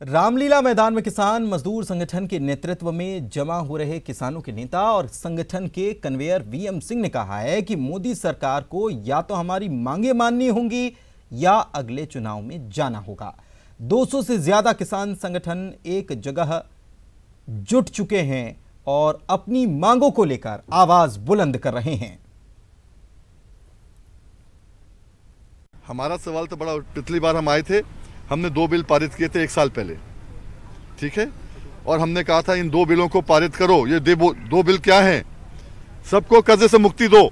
रामलीला मैदान में किसान मजदूर संगठन के नेतृत्व में जमा हो रहे किसानों के नेता और संगठन के कन्वेयर वीएम सिंह ने कहा है कि मोदी सरकार को या तो हमारी मांगे माननी होंगी या अगले चुनाव में जाना होगा। 200 से ज्यादा किसान संगठन एक जगह जुट चुके हैं और अपनी मांगों को लेकर आवाज बुलंद कर रहे हैं। हमारा सवाल तो बड़ा, पिछली बार हम आए थे, हमने 2 बिल पारित किए थे 1 साल पहले, ठीक है, और हमने कहा था इन 2 बिलों को पारित करो। ये 2 बिल क्या हैं? सबको कर्जे से मुक्ति दो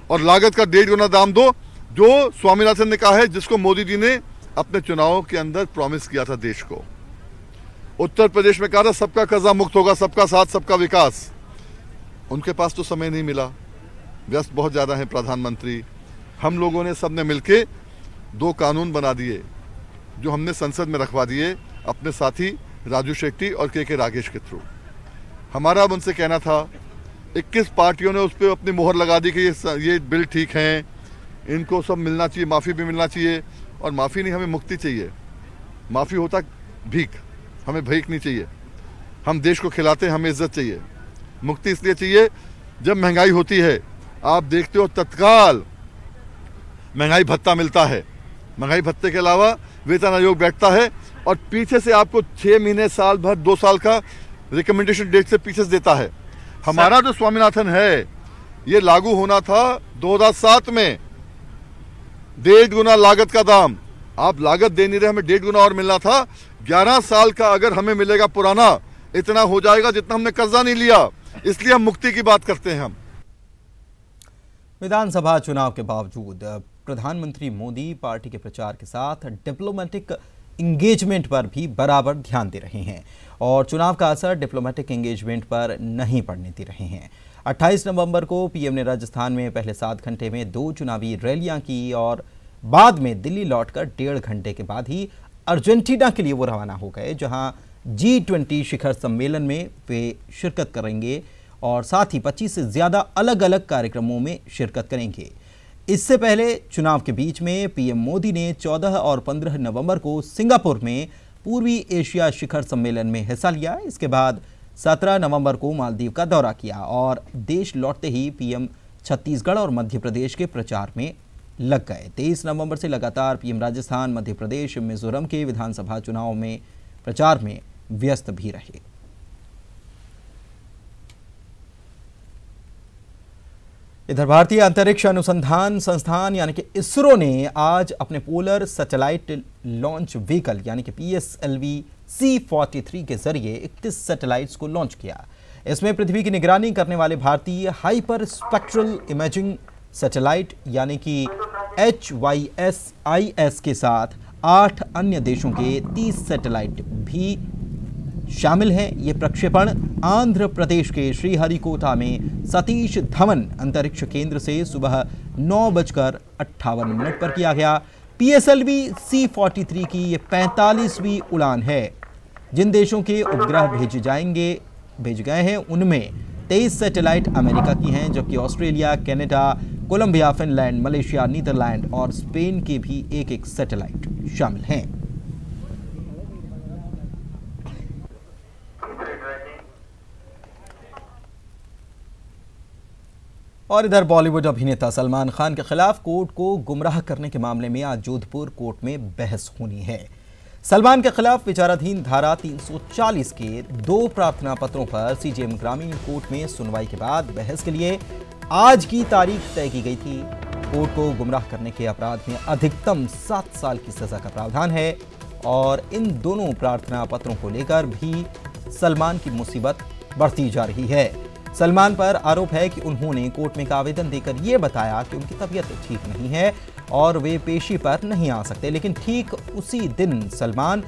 और लागत का 1.5 गुना दाम दो, जो स्वामीनाथन ने कहा है, जिसको मोदी जी ने अपने चुनावों के अंदर प्रॉमिस किया था देश को। उत्तर प्रदेश में कहा था सबका कर्जा मुक्त होगा, सबका साथ सबका विकास। उनके पास तो समय नहीं मिला, व्यस्त बहुत ज्यादा है प्रधानमंत्री। हम लोगों ने सबने मिलके 2 कानून बना दिए, जो हमने संसद में रखवा दिए अपने साथी राजू शेट्टी और के रागेश के थ्रू। हमारा अब उनसे कहना था, 21 पार्टियों ने उस पर अपनी मोहर लगा दी कि ये बिल ठीक हैं, इनको सब मिलना चाहिए, माफ़ी भी मिलना चाहिए। और माफ़ी नहीं, हमें मुक्ति चाहिए। माफ़ी होता भीख, हमें भीख नहीं चाहिए। हम देश को खिलाते हैं, हमें इज्जत चाहिए। मुक्ति इसलिए चाहिए, जब महंगाई होती है, आप देखते हो तत्काल महंगाई भत्ता मिलता है। महंगाई भत्ते के अलावा वेतन आयोग बैठता है और पीछे से आपको 6 महीने, साल भर, 2 साल का रिकमेंडेशन डेट से पीछे से देता है। हमारा जो स्वामीनाथन है, ये लागू होना था 2007 में। 1.5 गुना लागत का दाम, आप लागत दे नहीं रहे, हमें 1.5 गुना और मिलना था। 11 साल का अगर हमें मिलेगा पुराना, इतना हो जाएगा जितना हमने कर्जा नहीं लिया। इसलिए हम मुक्ति की बात करते हैं। हम विधानसभा चुनाव के बावजूद प्रधानमंत्री मोदी पार्टी के प्रचार के साथ डिप्लोमेटिक इंगेजमेंट पर भी बराबर ध्यान दे रहे हैं और चुनाव का असर डिप्लोमेटिक इंगेजमेंट पर नहीं पड़ने दे रहे हैं। 28 नवंबर को पीएम ने राजस्थान में पहले 7 घंटे में 2 चुनावी रैलियां की और बाद में दिल्ली लौटकर 1.5 घंटे के बाद ही अर्जेंटीना के लिए वो रवाना हो गए, जहां G20 शिखर सम्मेलन में वे शिरकत करेंगे और साथ ही 25 से ज्यादा अलग अलग कार्यक्रमों में शिरकत करेंगे। इससे पहले चुनाव के बीच में पीएम मोदी ने 14 और 15 नवंबर को सिंगापुर में पूर्वी एशिया शिखर सम्मेलन में हिस्सा लिया। इसके बाद 17 नवंबर को मालदीव का दौरा किया और देश लौटते ही पीएम छत्तीसगढ़ और मध्य प्रदेश के प्रचार में लग गए। 23 नवंबर से लगातार पीएम राजस्थान, मध्य प्रदेश, मिजोरम के विधानसभा चुनाव में प्रचार में व्यस्त भी रहे। इधर भारतीय अंतरिक्ष अनुसंधान संस्थान यानी कि इसरो ने आज अपने पोलर सैटेलाइट लॉन्च व्हीकल यानी कि PSLV C-43 के जरिए 31 सैटेलाइट्स को लॉन्च किया। इसमें पृथ्वी की निगरानी करने वाले भारतीय हाइपर स्पेक्ट्रल इमेजिंग सैटेलाइट यानी कि HYSIS के साथ 8 अन्य देशों के 30 सैटेलाइट भी शामिल हैं। ये प्रक्षेपण आंध्र प्रदेश के श्रीहरिकोटा में सतीश धवन अंतरिक्ष केंद्र से सुबह 9:58 पर किया गया। PSLV C-43 की ये 45वीं उड़ान है। जिन देशों के उपग्रह भेजे गए हैं उनमें 23 सैटेलाइट अमेरिका की हैं, जबकि Australia, Canada, Colombia, Finland, Malaysia, Netherland और स्पेन के भी एक सैटेलाइट शामिल हैं। और इधर बॉलीवुड अभिनेता सलमान खान के खिलाफ कोर्ट को गुमराह करने के मामले में आज जोधपुर कोर्ट में बहस होनी है। सलमान के खिलाफ विचाराधीन धारा 340 के 2 प्रार्थना पत्रों पर CJM ग्रामीण कोर्ट में सुनवाई के बाद बहस के लिए आज की तारीख तय की गई थी। कोर्ट को गुमराह करने के अपराध में अधिकतम 7 साल की सजा का प्रावधान है और इन दोनों प्रार्थना पत्रों को लेकर भी सलमान की मुसीबत बढ़ती जा रही है। सलमान पर आरोप है कि उन्होंने कोर्ट में एक आवेदन देकर यह बताया कि उनकी तबीयत ठीक नहीं है और वे पेशी पर नहीं आ सकते, लेकिन ठीक उसी दिन सलमान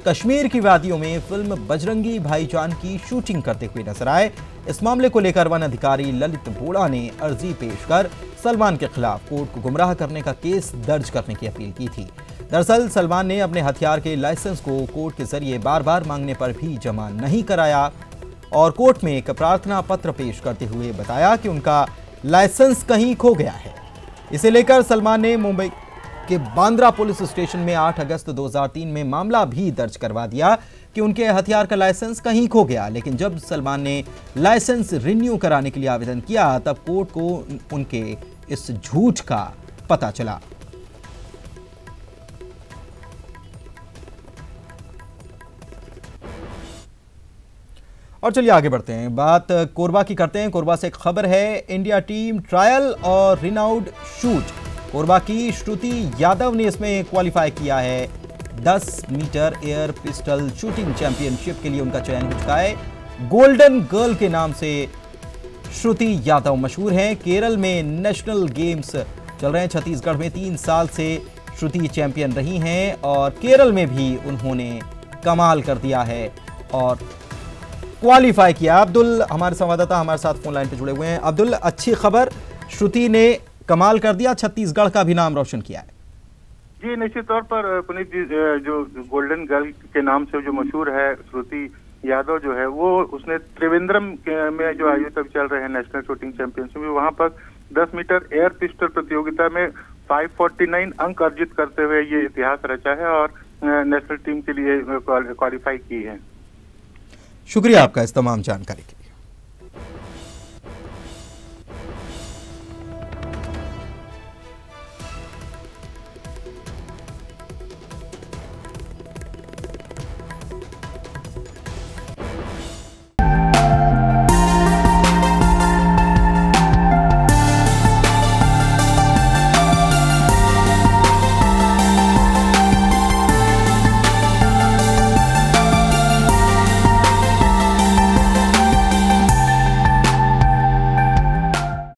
कश्मीर की वादियों में फिल्म बजरंगी भाईजान की शूटिंग करते हुए नजर आए। इस मामले को लेकर वन अधिकारी ललित बोड़ा ने अर्जी पेश कर सलमान के खिलाफ कोर्ट को गुमराह करने का केस दर्ज करने की अपील की थी। दरअसल सलमान ने अपने हथियार के लाइसेंस को कोर्ट के जरिए बार-बार मांगने पर भी जमा नहीं कराया और कोर्ट में एक प्रार्थना पत्र पेश करते हुए बताया कि उनका लाइसेंस कहीं खो गया है। इसे लेकर सलमान ने मुंबई के बांद्रा पुलिस स्टेशन में 8 अगस्त 2003 में मामला भी दर्ज करवा दिया कि उनके हथियार का लाइसेंस कहीं खो गया। लेकिन जब सलमान ने लाइसेंस रिन्यू कराने के लिए आवेदन किया तब कोर्ट को उनके इस झूठ का पता चला। और चलिए आगे बढ़ते हैं, बात कोरबा की करते हैं। कोरबा से एक खबर है, इंडिया टीम ट्रायल और रिनाउड शूट। कोरबा की श्रुति यादव ने इसमें क्वालिफाई किया है। 10 metre air pistol shooting championship के लिए उनका चयन हो चुका है। गोल्डन गर्ल के नाम से श्रुति यादव मशहूर हैं। केरल में नेशनल गेम्स चल रहे हैं। छत्तीसगढ़ में 3 साल से श्रुति चैंपियन रही हैं और केरल में भी उन्होंने कमाल कर दिया है और क्वालिफाई किया। अब्दुल हमारे संवाददाता हमारे साथ फोन लाइन पे जुड़े हुए हैं। अब्दुल, अच्छी खबर, श्रुति ने कमाल कर दिया, छत्तीसगढ़ का भी नाम रोशन किया है। जी निश्चित तौर पर पुनीत जी, जो गोल्डन गर्ल के नाम से जो मशहूर है श्रुति यादव जो है वो उसने त्रिवेंद्रम में जो आयोजित अभी चल रहे हैं नेशनल शूटिंग चैंपियनशिप में वहां पर 10 मीटर एयर पिस्टल प्रतियोगिता में 549 अंक अर्जित करते हुए ये इतिहास रचा है और नेशनल टीम के लिए क्वालिफाई की है। शुक्रिया आपका इस तमाम जानकारी के लिए।